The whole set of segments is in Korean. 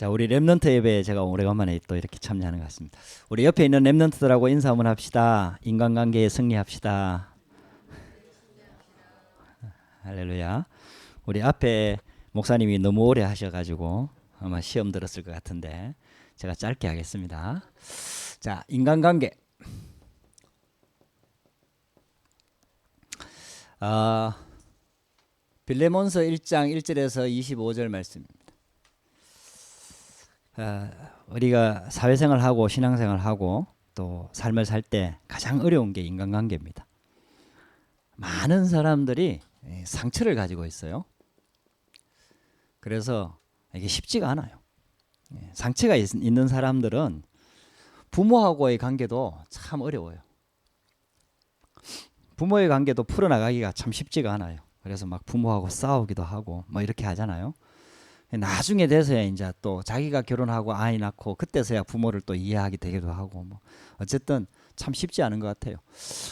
자, 우리 랩넌트 예배에 제가 오래간만에 또 이렇게 참여하는 것 같습니다. 우리 옆에 있는 랩넌트들하고 인사 한번 합시다. 인간관계에 승리합시다. 할렐루야. 우리 앞에 목사님이 너무 오래 하셔가지고 아마 시험 들었을 것 같은데 제가 짧게 하겠습니다. 자, 인간관계. 빌레몬서 1장 1절에서 25절 말씀입니다. 우리가 사회생활하고 신앙생활하고 또 삶을 살 때 가장 어려운 게 인간관계입니다. 많은 사람들이 상처를 가지고 있어요. 그래서 이게 쉽지가 않아요. 상처가 있는 사람들은 부모하고의 관계도 참 어려워요. 부모의 관계도 풀어나가기가 참 쉽지가 않아요. 그래서 막 부모하고 싸우기도 하고 뭐 이렇게 하잖아요. 나중에 돼서야 이제 또 자기가 결혼하고 아이 낳고 그때서야 부모를 또 이해하게 되기도 하고 뭐 어쨌든 참 쉽지 않은 것 같아요.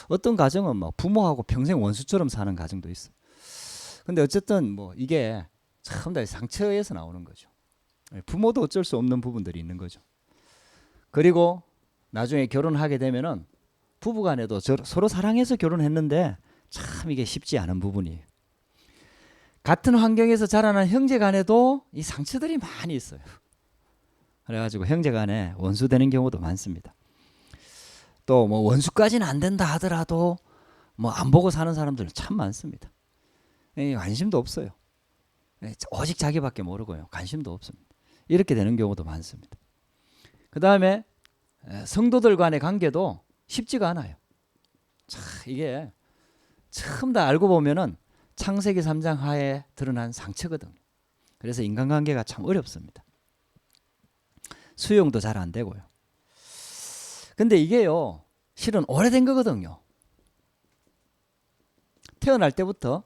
어떤 가정은 뭐 부모하고 평생 원수처럼 사는 가정도 있어. 근데 어쨌든 뭐 이게 참 다 상처에서 나오는 거죠. 부모도 어쩔 수 없는 부분들이 있는 거죠. 그리고 나중에 결혼하게 되면은 부부간에도 서로 사랑해서 결혼했는데 참 이게 쉽지 않은 부분이에요. 같은 환경에서 자라난 형제간에도 이 상처들이 많이 있어요. 그래가지고 형제간에 원수되는 경우도 많습니다. 또 뭐 원수까지는 안 된다 하더라도 뭐 안 보고 사는 사람들은 참 많습니다. 관심도 없어요. 오직 자기밖에 모르고요. 관심도 없습니다. 이렇게 되는 경우도 많습니다. 그 다음에 성도들 간의 관계도 쉽지가 않아요. 참 이게 처음 다 알고 보면은 창세기 3장 하에 드러난 상처거든요. 그래서 인간관계가 참 어렵습니다. 수용도 잘 안 되고요. 근데 이게요, 실은 오래된 거거든요. 태어날 때부터,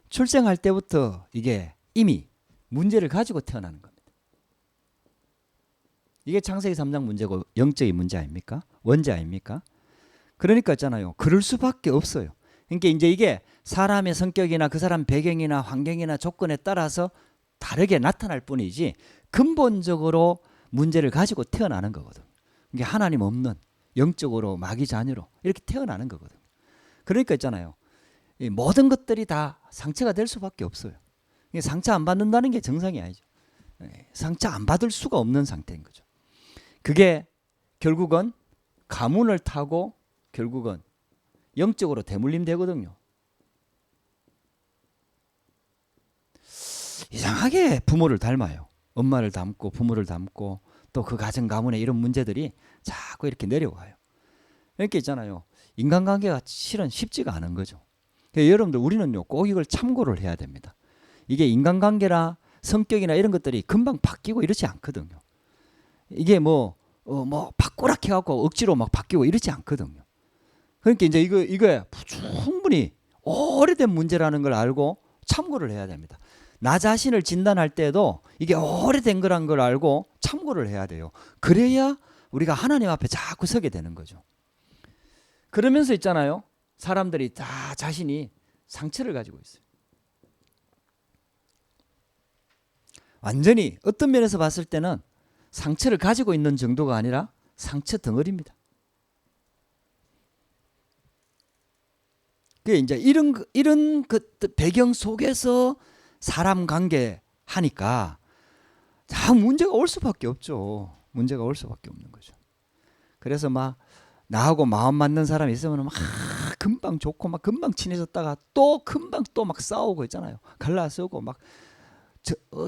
출생할 때부터 이게 이미 문제를 가지고 태어나는 겁니다. 이게 창세기 3장 문제고 영적인 문제 아닙니까? 원죄 아닙니까? 그러니까 있잖아요. 그럴 수밖에 없어요. 그러니까 이제 이게 사람의 성격이나 그 사람 배경이나 환경이나 조건에 따라서 다르게 나타날 뿐이지 근본적으로 문제를 가지고 태어나는 거거든. 이게 하나님 없는 영적으로 마귀 자녀로 이렇게 태어나는 거거든. 그러니까 있잖아요. 이 모든 것들이 다 상처가 될 수밖에 없어요. 상처 안 받는다는 게 정상이 아니죠. 상처 안 받을 수가 없는 상태인 거죠. 그게 결국은 가문을 타고 결국은 영적으로 대물림 되거든요. 이상하게 부모를 닮아요. 엄마를 닮고 부모를 닮고 또 그 가정 가문에 이런 문제들이 자꾸 이렇게 내려와요. 이렇게 있잖아요. 인간관계가 실은 쉽지가 않은 거죠. 그러니까 여러분들 우리는요 꼭 이걸 참고를 해야 됩니다. 이게 인간관계나 성격이나 이런 것들이 금방 바뀌고 이렇지 않거든요. 이게 뭐 바꾸라 해갖고 억지로 막 바뀌고 이렇지 않거든요. 그러니까 이제 이거 충분히 오래된 문제라는 걸 알고 참고를 해야 됩니다. 나 자신을 진단할 때도 이게 오래된 거란 걸 알고 참고를 해야 돼요. 그래야 우리가 하나님 앞에 자꾸 서게 되는 거죠. 그러면서 있잖아요. 사람들이 다 자신이 상처를 가지고 있어요. 완전히 어떤 면에서 봤을 때는 상처를 가지고 있는 정도가 아니라 상처 덩어리입니다. 그게 이제 이런 배경 속에서 사람 관계 하니까 다 문제가 올 수밖에 없죠. 문제가 올 수밖에 없는 거죠. 그래서 막 나하고 마음 맞는 사람이 있으면 막 금방 좋고 막 금방 친해졌다가 또 금방 또 막 싸우고 있잖아요. 갈라서고 막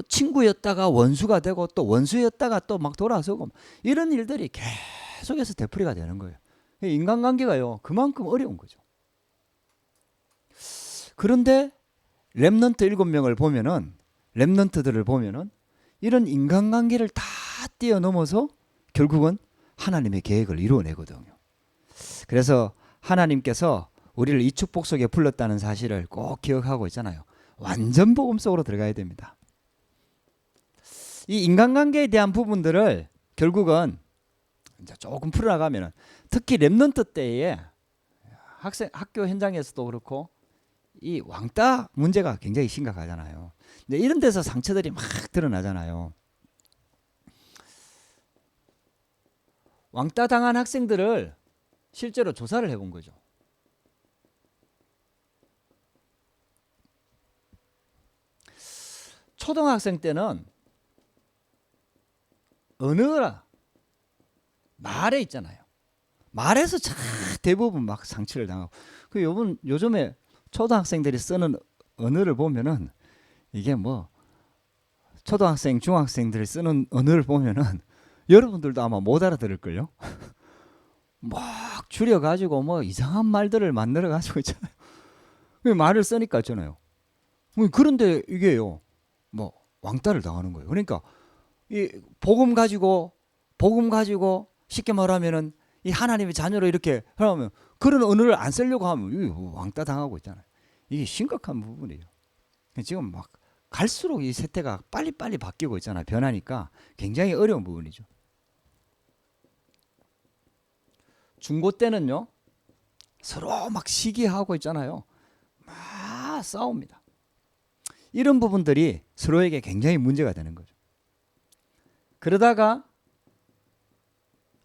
친구였다가 원수가 되고 또 원수였다가 또 막 돌아서고 이런 일들이 계속해서 되풀이가 되는 거예요. 인간관계가요 그만큼 어려운 거죠. 그런데 랩넌트 7명을 보면은 랩넌트들을 보면은 이런 인간관계를 다 뛰어넘어서 결국은 하나님의 계획을 이루어내거든요. 그래서 하나님께서 우리를 이 축복 속에 불렀다는 사실을 꼭 기억하고 있잖아요. 완전 복음 속으로 들어가야 됩니다. 이 인간관계에 대한 부분들을 결국은 이제 조금 풀어나가면은 특히 랩넌트 때에 학교 현장에서도 그렇고 이 왕따 문제가 굉장히 심각하잖아요. 근데 이런 데서 상처들이 막 드러나잖아요. 왕따 당한 학생들을 실제로 조사를 해본 거죠. 초등학생 때는 언어라 말에 있잖아요. 말에서 대부분 막 상처를 당하고. 그 요즘에 초등학생들이 쓰는 언어를 보면은 이게 뭐 초등학생, 중학생들이 쓰는 언어를 보면은 여러분들도 아마 못 알아들을걸요. 막 줄여가지고 뭐 이상한 말들을 만들어가지고 있잖아요. 말을 쓰니까 있잖아요. 그런데 이게요, 뭐 왕따를 당하는 거예요. 그러니까 이 복음 가지고 쉽게 말하면은 이 하나님의 자녀로 이렇게 하면 그런 언어를 안 쓰려고 하면 왕따 당하고 있잖아요. 이게 심각한 부분이에요. 지금 막 갈수록 이 세태가 빨리빨리 바뀌고 있잖아요. 변하니까 굉장히 어려운 부분이죠. 중고 때는요, 서로 막 시기하고 있잖아요. 막 싸웁니다. 이런 부분들이 서로에게 굉장히 문제가 되는 거죠. 그러다가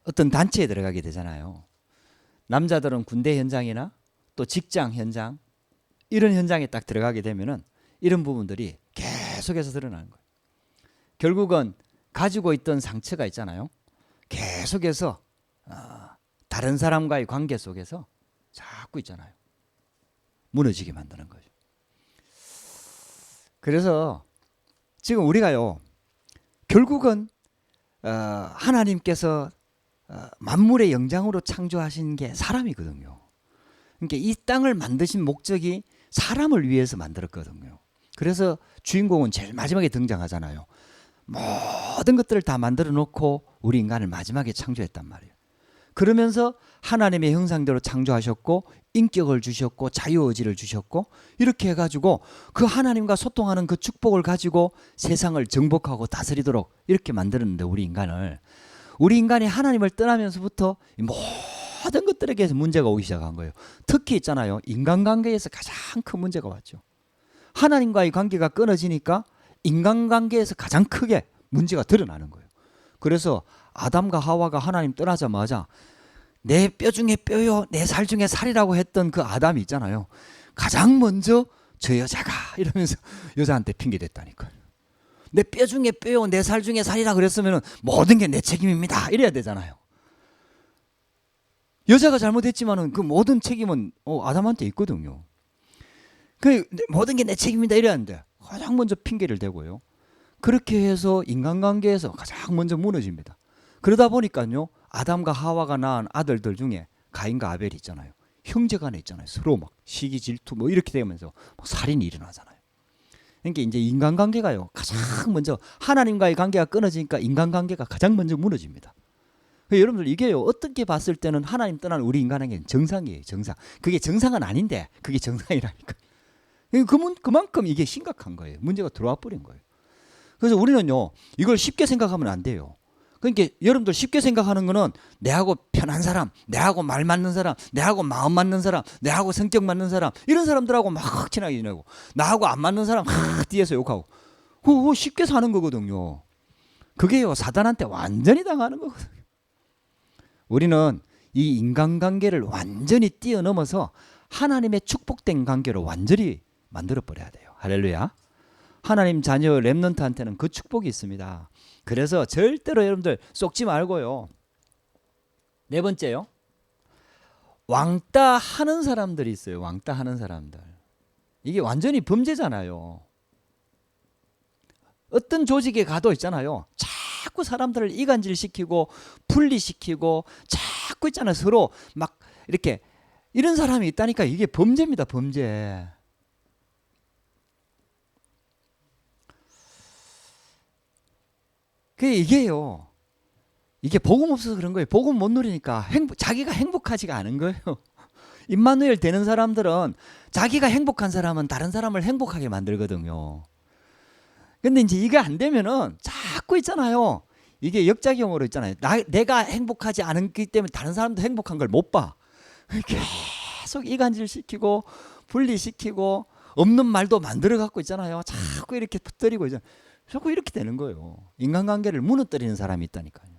어떤 단체에 들어가게 되잖아요. 남자들은 군대 현장이나 또 직장 현장, 이런 현장에 딱 들어가게 되면은 이런 부분들이 계속해서 드러나는 거예요. 결국은 가지고 있던 상처가 있잖아요. 계속해서 다른 사람과의 관계 속에서 자꾸 있잖아요. 무너지게 만드는 거죠. 그래서 지금 우리가요, 결국은 하나님께서 만물의 영장으로 창조하신 게 사람이거든요. 그러니까 이 땅을 만드신 목적이 사람을 위해서 만들었거든요. 그래서 주인공은 제일 마지막에 등장하잖아요. 모든 것들을 다 만들어 놓고 우리 인간을 마지막에 창조했단 말이에요. 그러면서 하나님의 형상대로 창조하셨고 인격을 주셨고 자유의지를 주셨고 이렇게 해가지고 그 하나님과 소통하는 그 축복을 가지고 세상을 정복하고 다스리도록 이렇게 만들었는데 우리 인간이 하나님을 떠나면서부터 모든 것들에게서 문제가 오기 시작한 거예요. 특히 있잖아요. 인간관계에서 가장 큰 문제가 왔죠. 하나님과의 관계가 끊어지니까 인간관계에서 가장 크게 문제가 드러나는 거예요. 그래서 아담과 하와가 하나님 떠나자마자 내 뼈 중에 뼈요 내 살 중에 살이라고 했던 그 아담이 있잖아요. 가장 먼저 저 여자가 이러면서 여자한테 핑계댔다니까요. 내 뼈 중에 뼈요 내 살 중에 살이라 그랬으면 모든 게 내 책임입니다 이래야 되잖아요. 여자가 잘못했지만은 그 모든 책임은 아담한테 있거든요. 그 모든 게 내 책임이다 이래야 하는데 가장 먼저 핑계를 대고요. 그렇게 해서 인간관계에서 가장 먼저 무너집니다. 그러다 보니까요, 아담과 하와가 낳은 아들들 중에 가인과 아벨이 있잖아요. 형제간에 있잖아요. 서로 막 시기 질투 뭐 이렇게 되면서 살인이 일어나잖아요. 그러니까 이제 인간관계가요, 가장 먼저 하나님과의 관계가 끊어지니까 인간관계가 가장 먼저 무너집니다. 여러분들 이게요, 어떻게 봤을 때는 하나님 떠난 우리 인간에게는 정상이에요. 정상. 그게 정상은 아닌데 그게 정상이라니까. 그만큼 이게 심각한 거예요. 문제가 들어와 버린 거예요. 그래서 우리는요, 이걸 쉽게 생각하면 안 돼요. 그러니까 여러분들 쉽게 생각하는 거는 내하고 편한 사람, 내하고 말 맞는 사람, 내하고 마음 맞는 사람, 내하고 성격 맞는 사람, 이런 사람들하고 막 친하게 지내고 나하고 안 맞는 사람 막 뒤에서 욕하고 그거 쉽게 사는 거거든요. 그게요, 사단한테 완전히 당하는 거거든요. 우리는 이 인간관계를 완전히 뛰어넘어서 하나님의 축복된 관계로 완전히 만들어버려야 돼요. 할렐루야. 하나님 자녀 랩넌트한테는 그 축복이 있습니다. 그래서 절대로 여러분들 속지 말고요. 네 번째요. 왕따 하는 사람들이 있어요. 왕따 하는 사람들. 이게 완전히 범죄잖아요. 어떤 조직에 가도 있잖아요. 자꾸 사람들을 이간질시키고 분리시키고 자꾸 있잖아요. 서로 막 이렇게 이런 사람이 있다니까 이게 범죄입니다. 범죄. 이게요. 이게 복음 없어서 그런 거예요. 복음 못 누리니까 자기가 행복하지가 않은 거예요. 임마누엘 되는 사람들은 자기가 행복한 사람은 다른 사람을 행복하게 만들거든요. 근데 이제 이게 안 되면은 자꾸 있잖아요. 이게 역작용으로 있잖아요. 내가 행복하지 않기 때문에 다른 사람도 행복한 걸 못 봐. 계속 이간질시키고 분리시키고 없는 말도 만들어 갖고 있잖아요. 자꾸 이렇게 터뜨리고 있잖아요. 자꾸 이렇게 되는 거예요. 인간관계를 무너뜨리는 사람이 있다니까요.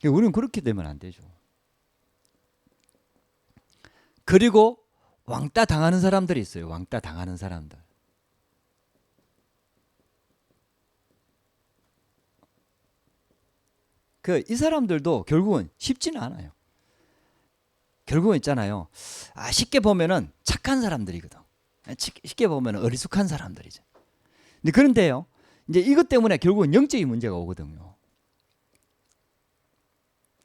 우리는 그렇게 되면 안 되죠. 그리고 왕따 당하는 사람들이 있어요. 왕따 당하는 사람들. 이 사람들도 결국은 쉽지는 않아요. 결국은 있잖아요. 쉽게 보면은 착한 사람들이거든. 쉽게 보면 어리숙한 사람들이죠. 근데 그런데요, 이제 이것 때문에 결국은 영적인 문제가 오거든요.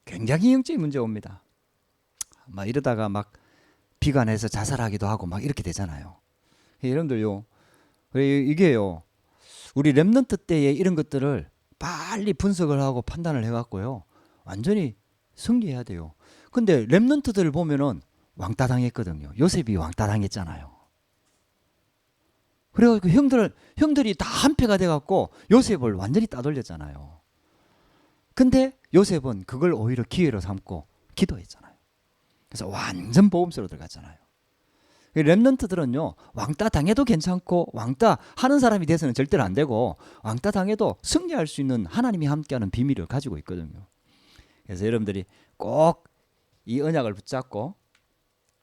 굉장히 영적인 문제가 옵니다. 막 이러다가 막 비관해서 자살하기도 하고 막 이렇게 되잖아요. 여러분들요, 이게요, 우리 렘넌트 때에 이런 것들을 빨리 분석을 하고 판단을 해갖고요, 완전히 승리해야 돼요. 근데 렘넌트들을 보면은 왕따 당했거든요. 요셉이 왕따 당했잖아요. 그래가지고 형들이 다 한패가 돼갖고 요셉을 완전히 따돌렸잖아요. 근데 요셉은 그걸 오히려 기회로 삼고 기도했잖아요. 그래서 완전 보험수로 들어갔잖아요. 렘넌트들은요, 왕따 당해도 괜찮고 왕따 하는 사람이 돼서는 절대로 안 되고, 왕따 당해도 승리할 수 있는 하나님이 함께하는 비밀을 가지고 있거든요. 그래서 여러분들이 꼭 이 언약을 붙잡고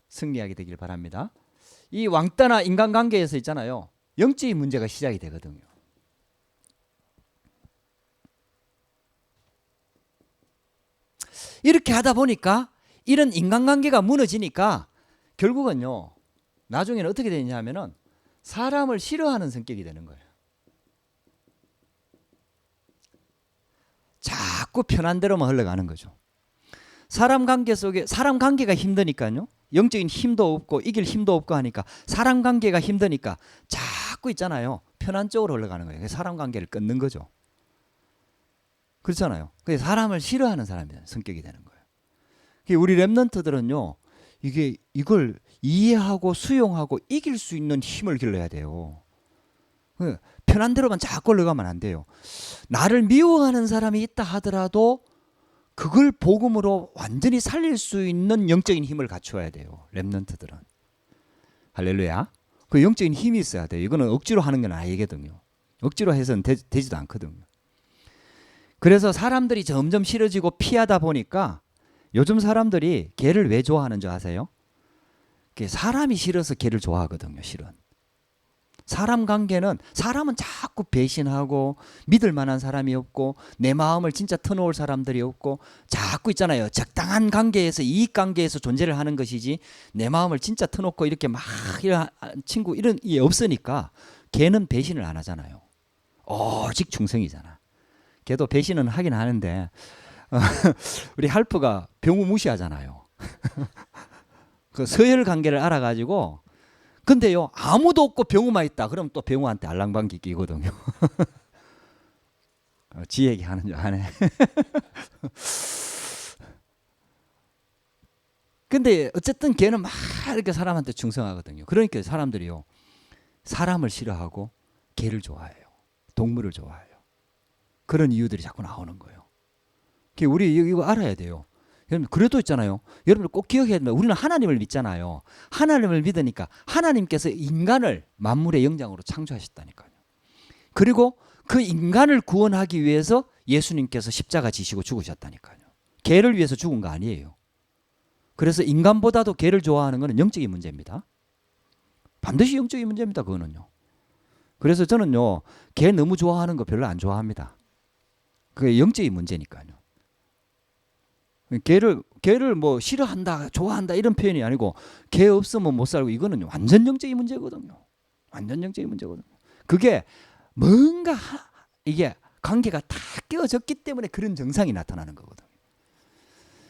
승리하게 되길 바랍니다. 이 왕따나 인간관계에서 있잖아요, 영적인 문제가 시작이 되거든요. 이렇게 하다 보니까 이런 인간관계가 무너지니까 결국은요, 나중에는 어떻게 되냐 하면은 사람을 싫어하는 성격이 되는 거예요. 자꾸 편한 대로만 흘러가는 거죠. 사람 관계 속에, 사람 관계가 힘드니까요, 영적인 힘도 없고 이길 힘도 없고 하니까 사람 관계가 힘드니까 자꾸 있잖아요, 편한 쪽으로 흘러가는 거예요. 사람 관계를 끊는 거죠. 그렇잖아요. 그래서 사람을 싫어하는 사람이 성격이 되는 거예요. 우리 렘넌트들은요, 이걸 이해하고 수용하고 이길 수 있는 힘을 길러야 돼요. 편한 대로만 자꾸 흘러가면 안 돼요. 나를 미워하는 사람이 있다 하더라도 그걸 복음으로 완전히 살릴 수 있는 영적인 힘을 갖춰야 돼요. 렘넌트들은. 할렐루야. 그 영적인 힘이 있어야 돼요. 이거는 억지로 하는 건 아니거든요. 억지로 해서는 되지도 않거든요. 그래서 사람들이 점점 싫어지고 피하다 보니까 요즘 사람들이 개를 왜 좋아하는 줄 아세요? 사람이 싫어서 개를 좋아하거든요. 실은 사람 관계는, 사람은 자꾸 배신하고 믿을 만한 사람이 없고 내 마음을 진짜 터놓을 사람들이 없고 자꾸 있잖아요, 적당한 관계에서, 이익 관계에서 존재를 하는 것이지 내 마음을 진짜 터놓고 이렇게 막 이런 친구 이런 게 없으니까 걔는 배신을 안 하잖아요. 오직 충성이잖아. 걔도 배신은 하긴 하는데 우리 할프가 병우 무시하잖아요. 그 서열 관계를 알아가지고, 근데요, 아무도 없고 병우만 있다 그럼 또 병우한테 알랑방귀 끼거든요. 지 얘기하는 줄 아네. 근데 어쨌든 걔는 막 이렇게 사람한테 충성하거든요. 그러니까 사람들이요, 사람을 싫어하고 개를 좋아해요. 동물을 좋아해요. 그런 이유들이 자꾸 나오는 거예요. 우리 이거 알아야 돼요. 여러분, 그래도 있잖아요, 여러분들 꼭 기억해야 됩니다. 우리는 하나님을 믿잖아요. 하나님을 믿으니까 하나님께서 인간을 만물의 영장으로 창조하셨다니까요. 그리고 그 인간을 구원하기 위해서 예수님께서 십자가 지시고 죽으셨다니까요. 개를 위해서 죽은 거 아니에요. 그래서 인간보다도 개를 좋아하는 것은 영적인 문제입니다. 반드시 영적인 문제입니다. 그거는요. 그래서 저는요, 개 너무 좋아하는 거 별로 안 좋아합니다. 그게 영적인 문제니까요. 개를 뭐 싫어한다, 좋아한다 이런 표현이 아니고, 개 없으면 못 살고, 이거는 완전 영적인 문제거든요. 완전 영적인 문제거든요. 그게 뭔가 이게 관계가 다 깨어졌기 때문에 그런 증상이 나타나는 거거든요.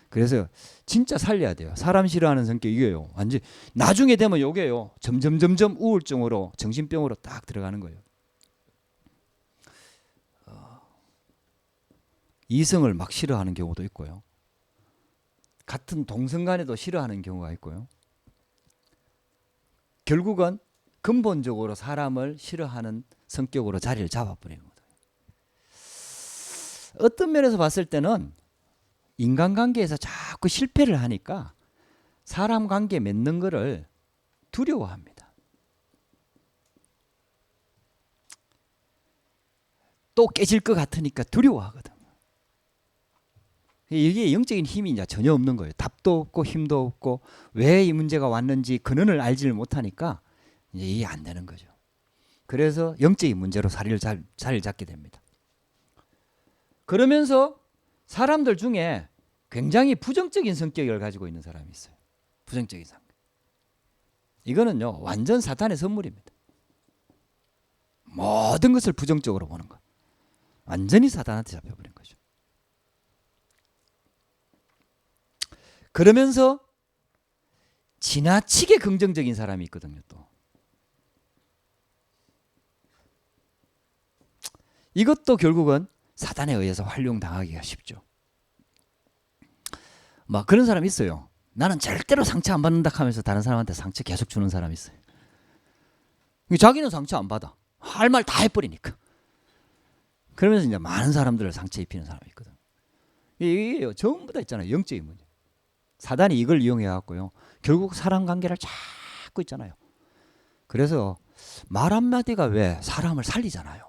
그래서 진짜 살려야 돼요. 사람 싫어하는 성격, 이게요, 완전 나중에 되면 요게요, 점점 우울증으로, 정신병으로 딱 들어가는 거예요. 이성을 막 싫어하는 경우도 있고요. 같은 동성 간에도 싫어하는 경우가 있고요. 결국은 근본적으로 사람을 싫어하는 성격으로 자리를 잡아버리는 거예요. 어떤 면에서 봤을 때는 인간관계에서 자꾸 실패를 하니까 사람 관계 맺는 거를 두려워합니다. 또 깨질 것 같으니까 두려워하거든. 이게 영적인 힘이 이제 전혀 없는 거예요. 답도 없고 힘도 없고 왜 이 문제가 왔는지 근원을 알지를 못하니까 이제 이해 안 되는 거죠. 그래서 영적인 문제로 자리를 잡게 됩니다. 그러면서 사람들 중에 굉장히 부정적인 성격을 가지고 있는 사람이 있어요. 부정적인 성격. 이거는요 완전 사탄의 선물입니다. 모든 것을 부정적으로 보는 것. 완전히 사탄한테 잡혀버린 거죠. 그러면서 지나치게 긍정적인 사람이 있거든요. 또 이것도 결국은 사단에 의해서 활용당하기가 쉽죠. 막 그런 사람이 있어요. 나는 절대로 상처 안 받는다 하면서 다른 사람한테 상처 계속 주는 사람이 있어요. 자기는 상처 안 받아. 할 말 다 해버리니까. 그러면서 이제 많은 사람들을 상처 입히는 사람이 있거든. 이게 전부 다 있잖아요. 영적인 문제. 사단이 이걸 이용해 갖고요. 결국 사람 관계를 찾고 있잖아요. 그래서 말 한마디가 왜 사람을 살리잖아요.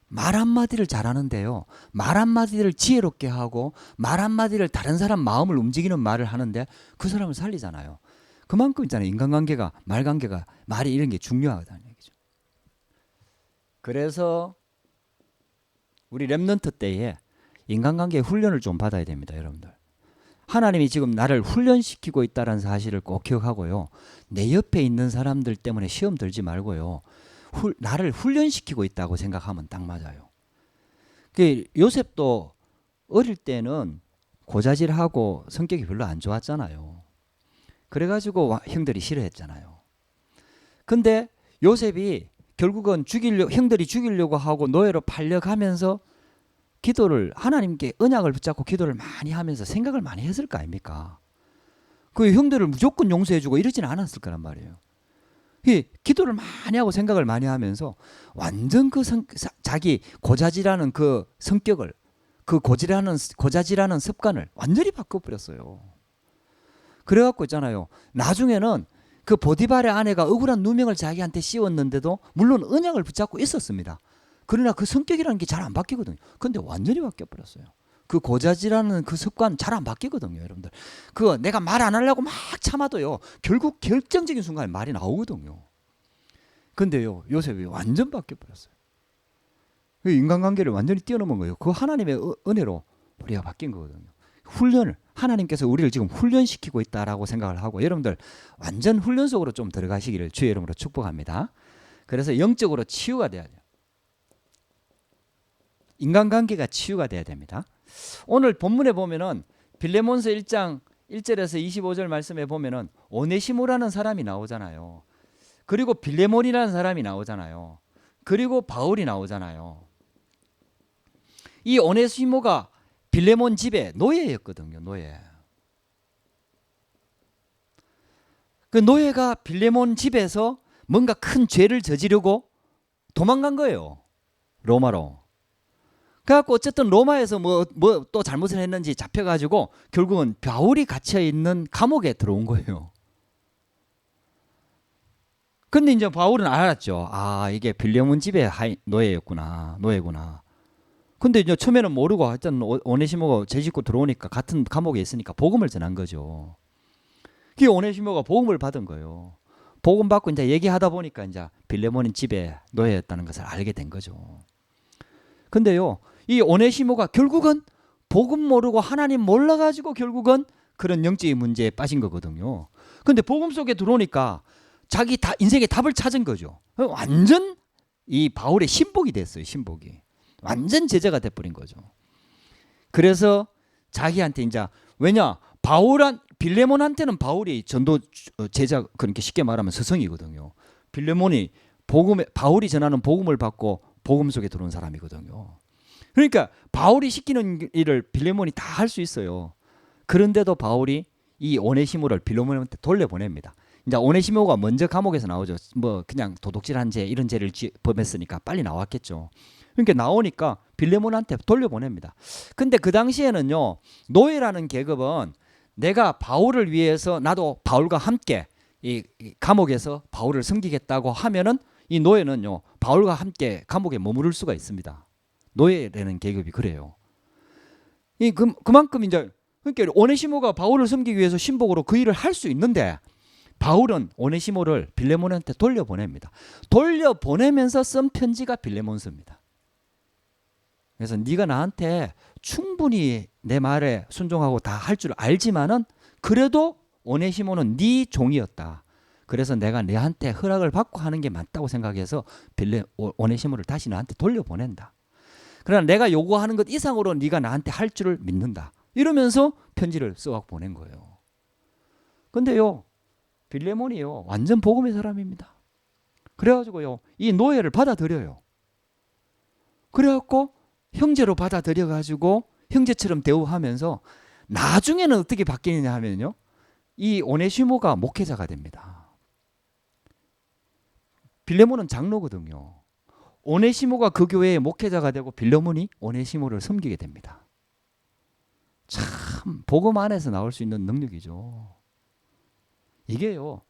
말 한마디를 잘하는데요. 말 한마디를 지혜롭게 하고 말 한마디를 다른 사람 마음을 움직이는 말을 하는데 그 사람을 살리잖아요. 그만큼 있잖아요. 인간관계가 말관계가 말이 이런 게 중요하다는 얘기죠. 그래서 우리 렘넌트 때에 인간관계 훈련을 좀 받아야 됩니다. 여러분들. 하나님이 지금 나를 훈련시키고 있다는 사실을 꼭 기억하고요. 내 옆에 있는 사람들 때문에 시험 들지 말고요. 나를 훈련시키고 있다고 생각하면 딱 맞아요. 요셉도 어릴 때는 고자질하고 성격이 별로 안 좋았잖아요. 그래가지고 형들이 싫어했잖아요. 근데 요셉이 결국은 형들이 죽이려고 하고 노예로 팔려가면서 기도를 하나님께 언약을 붙잡고 기도를 많이 하면서 생각을 많이 했을 거 아닙니까? 그 형들을 무조건 용서해주고 이러지는 않았을 거란 말이에요. 기도를 많이 하고 생각을 많이 하면서 완전 자기 고자질하는 그 성격을 그 고자질하는 습관을 완전히 바꿔버렸어요. 그래갖고 있잖아요. 나중에는 그 보디발의 아내가 억울한 누명을 자기한테 씌웠는데도 물론 언약을 붙잡고 있었습니다. 그러나 그 성격이라는 게 잘 안 바뀌거든요. 근데 완전히 바뀌어버렸어요. 그 고자질하는 그 습관 잘 안 바뀌거든요, 여러분들. 그거 내가 말 안 하려고 막 참아도요, 결국 결정적인 순간에 말이 나오거든요. 근데요, 요셉이 완전 바뀌어버렸어요. 인간관계를 완전히 뛰어넘은 거예요. 그 하나님의 은혜로 우리가 바뀐 거거든요. 훈련을, 하나님께서 우리를 지금 훈련시키고 있다라고 생각을 하고, 여러분들 완전 훈련 속으로 좀 들어가시기를 주의 이름으로 축복합니다. 그래서 영적으로 치유가 돼야 돼요. 인간관계가 치유가 돼야 됩니다. 오늘 본문에 보면은 빌레몬서 1장 1절에서 25절 말씀에 보면은 오네시모라는 사람이 나오잖아요. 그리고 빌레몬이라는 사람이 나오잖아요. 그리고 바울이 나오잖아요. 이 오네시모가 빌레몬 집의 노예였거든요. 노예. 그 노예가 빌레몬 집에서 뭔가 큰 죄를 저지르고 도망간 거예요. 로마로. 그래갖고 어쨌든 로마에서 뭐 또 잘못을 했는지 잡혀가지고 결국은 바울이 갇혀있는 감옥에 들어온 거예요. 근데 이제 바울은 알았죠. 아, 이게 빌레몬 집의 노예구나. 근데 이제 처음에는 모르고 하여튼 오네시모가 죄 짓고 들어오니까 같은 감옥에 있으니까 복음을 전한 거죠. 그 오네시모가 복음을 받은 거예요. 복음 받고 이제 얘기하다 보니까 이제 빌레몬은 집에 노예였다는 것을 알게 된 거죠. 근데요, 이 오네시모가 결국은 복음 모르고 하나님 몰라가지고 결국은 그런 영적인 문제에 빠진 거거든요. 근데 복음 속에 들어오니까 자기 인생의 답을 찾은 거죠. 완전 이 바울의 신복이 됐어요. 신복이. 완전 제자가 돼버린 거죠. 그래서 자기한테 이제 왜냐 빌레몬한테는 바울이 전도 제자 그렇게 쉽게 말하면 스승이거든요. 빌레몬이 바울이 전하는 복음을 받고 복음 속에 들어온 사람이거든요. 그러니까 바울이 시키는 일을 빌레몬이 다 할 수 있어요. 그런데도 바울이 이 오네시모를 빌레몬한테 돌려보냅니다. 이제 오네시모가 먼저 감옥에서 나오죠. 뭐 그냥 도둑질한 죄 이런 죄를 범했으니까 빨리 나왔겠죠. 그러니까 나오니까 빌레몬한테 돌려보냅니다. 근데 그 당시에는요, 노예라는 계급은 내가 바울을 위해서 나도 바울과 함께 이 감옥에서 바울을 섬기겠다고 하면은 이 노예는요, 바울과 함께 감옥에 머무를 수가 있습니다. 노예라는 계급이 그래요. 그만큼 이제 그러니까 오네시모가 바울을 섬기기 위해서 신복으로 그 일을 할 수 있는데 바울은 오네시모를 빌레몬한테 돌려보냅니다. 돌려보내면서 쓴 편지가 빌레몬서입니다. 그래서 네가 나한테 충분히 내 말에 순종하고 다 할 줄 알지만은 그래도 오네시모는 네 종이었다. 그래서 내가 너한테 허락을 받고 하는 게 맞다고 생각해서 오네시모를 다시 너한테 돌려보낸다. 그러나 내가 요구하는 것 이상으로 네가 나한테 할 줄을 믿는다. 이러면서 편지를 써갖고 보낸 거예요. 근데요, 빌레몬이요, 완전 복음의 사람입니다. 그래가지고요, 이 노예를 받아들여요. 그래갖고 형제로 받아들여가지고 형제처럼 대우하면서 나중에는 어떻게 바뀌느냐 하면요, 이 오네시모가 목회자가 됩니다. 빌레몬은 장로거든요. 오네시모가 그 교회의 목회자가 되고 빌레몬이 오네시모를 섬기게 됩니다. 참 복음 안에서 나올 수 있는 능력이죠. 이게요,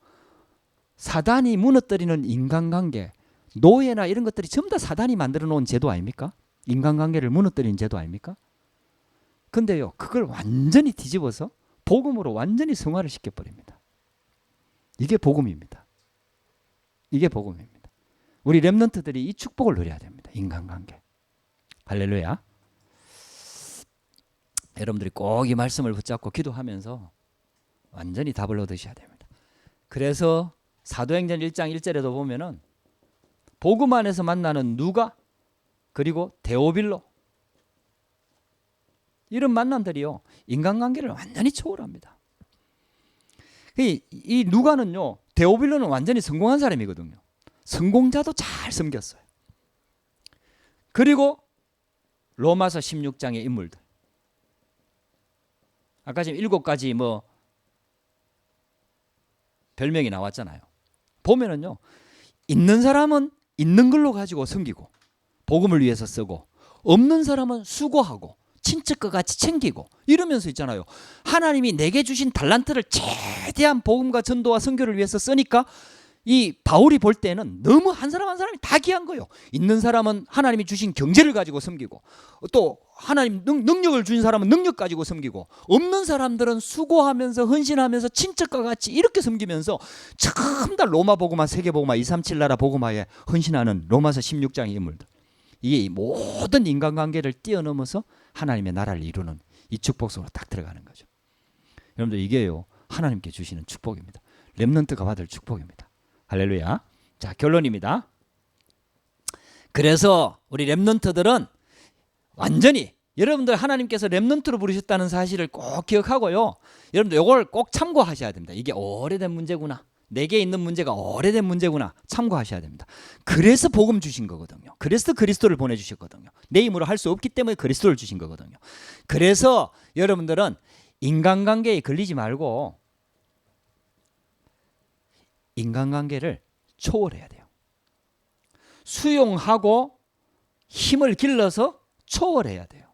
사단이 무너뜨리는 인간관계, 노예나 이런 것들이 전부 다 사단이 만들어 놓은 제도 아닙니까? 인간관계를 무너뜨린 제도 아닙니까? 근데요, 그걸 완전히 뒤집어서 복음으로 완전히 승화를 시켜버립니다. 이게 복음입니다. 이게 복음입니다. 우리 렘넌트들이 이 축복을 누려야 됩니다. 인간관계. 할렐루야. 여러분들이 꼭 이 말씀을 붙잡고 기도하면서 완전히 답을 얻으셔야 됩니다. 그래서 사도행전 1장 1절에도 보면은 복음 안에서 만나는 누가 그리고 데오빌로 이런 만남들이요, 인간관계를 완전히 초월합니다. 이 누가는요, 데오빌로는 완전히 성공한 사람이거든요. 성공자도 잘 섬겼어요. 그리고 로마서 16장의 인물들, 아까 지금 7가지 뭐 별명이 나왔잖아요. 보면은요, 있는 사람은 있는 걸로 가지고 섬기고 복음을 위해서 쓰고, 없는 사람은 수고하고 친척과 같이 챙기고 이러면서 있잖아요. 하나님이 내게 주신 달란트를 최대한 복음과 전도와 선교를 위해서 쓰니까 이 바울이 볼 때는 너무 한 사람 한 사람이 다 귀한 거예요. 있는 사람은 하나님이 주신 경제를 가지고 섬기고, 또 하나님 능력을 주신 사람은 능력 가지고 섬기고, 없는 사람들은 수고하면서 헌신하면서 친척과 같이 이렇게 섬기면서 전부 다 로마 복음화, 세계 복음화, 237 나라 복음화에 헌신하는 로마서 16장의 인물들. 이게 모든 인간관계를 뛰어넘어서 하나님의 나라를 이루는 이 축복 속으로 딱 들어가는 거죠. 여러분들, 이게요, 하나님께 주시는 축복입니다. 렘넌트가 받을 축복입니다. 할렐루야. 자, 결론입니다. 그래서 우리 렘넌트들은 완전히, 여러분들 하나님께서 렘넌트로 부르셨다는 사실을 꼭 기억하고요, 여러분들 이걸 꼭 참고하셔야 됩니다. 이게 오래된 문제구나, 내게 있는 문제가 오래된 문제구나, 참고하셔야 됩니다. 그래서 복음 주신 거거든요. 그래서 그리스도를 보내주셨거든요. 내 힘으로 할 수 없기 때문에 그리스도를 주신 거거든요. 그래서 여러분들은 인간관계에 걸리지 말고 인간관계를 초월해야 돼요. 수용하고 힘을 길러서 초월해야 돼요.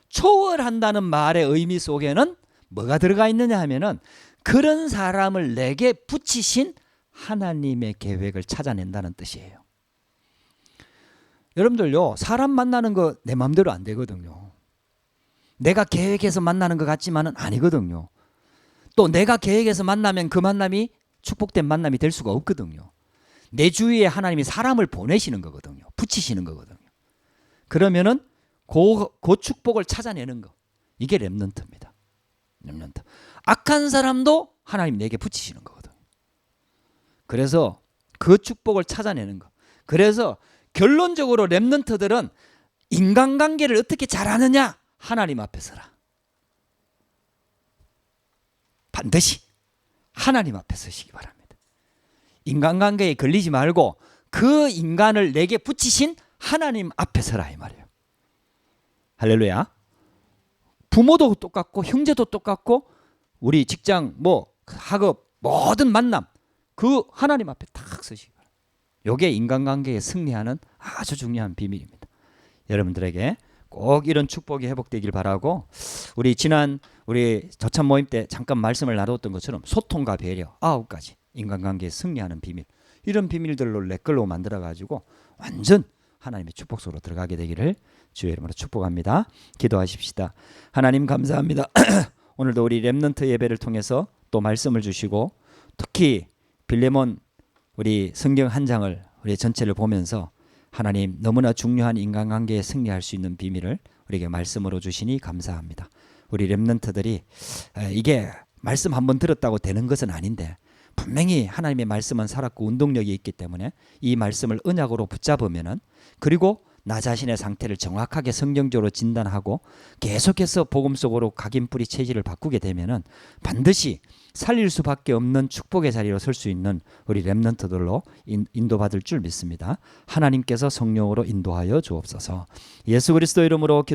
초월한다는 말의 의미 속에는 뭐가 들어가 있느냐 하면은, 그런 사람을 내게 붙이신 하나님의 계획을 찾아낸다는 뜻이에요. 여러분들요, 사람 만나는 거 내 마음대로 안 되거든요. 내가 계획해서 만나는 것 같지만은 아니거든요. 또 내가 계획해서 만나면 그 만남이 축복된 만남이 될 수가 없거든요. 내 주위에 하나님이 사람을 보내시는 거거든요. 붙이시는 거거든요. 그러면은 그 축복을 찾아내는 거, 이게 렘넌트입니다. 렘넌트. 악한 사람도 하나님 내게 붙이시는 거거든요. 그래서 그 축복을 찾아내는 거. 그래서 결론적으로 렘넌트들은 인간관계를 어떻게 잘하느냐? 하나님 앞에 서라. 반드시 하나님 앞에 서시기 바랍니다. 인간관계에 걸리지 말고 그 인간을 내게 붙이신 하나님 앞에 서라, 이 말이에요. 할렐루야. 부모도 똑같고 형제도 똑같고 우리 직장, 뭐 학업, 모든 만남, 그 하나님 앞에 딱 서시기 바랍니다. 이게 인간관계에 승리하는 아주 중요한 비밀입니다. 여러분들에게 꼭 이런 축복이 회복되길 바라고, 우리 지난 우리 저참 모임 때 잠깐 말씀을 나눴던 것처럼 소통과 배려 9가지 인간관계에 승리하는 비밀, 이런 비밀들로 내 걸로 만들어 가지고 완전 하나님의 축복 속으로 들어가게 되기를 주의 이름으로 축복합니다. 기도하십시다. 하나님 감사합니다. 오늘도 우리 렘넌트 예배를 통해서 또 말씀을 주시고 특히 빌레몬 우리 성경 한 장을 우리 전체를 보면서 하나님 너무나 중요한 인간관계에 승리할 수 있는 비밀을 우리에게 말씀으로 주시니 감사합니다. 우리 렘넌트들이 이게 말씀 한번 들었다고 되는 것은 아닌데 분명히 하나님의 말씀은 살았고 운동력이 있기 때문에 이 말씀을 언약으로 붙잡으면은 그리고 나 자신의 상태를 정확하게 성경적으로 진단하고 계속해서 복음 속으로 각인뿌리 체질을 바꾸게 되면은 반드시 살릴 수밖에 없는 축복의 자리로 설 수 있는 우리 렘넌트들로 인도받을 줄 믿습니다. 하나님께서 성령으로 인도하여 주옵소서. 예수 그리스도 이름으로 기도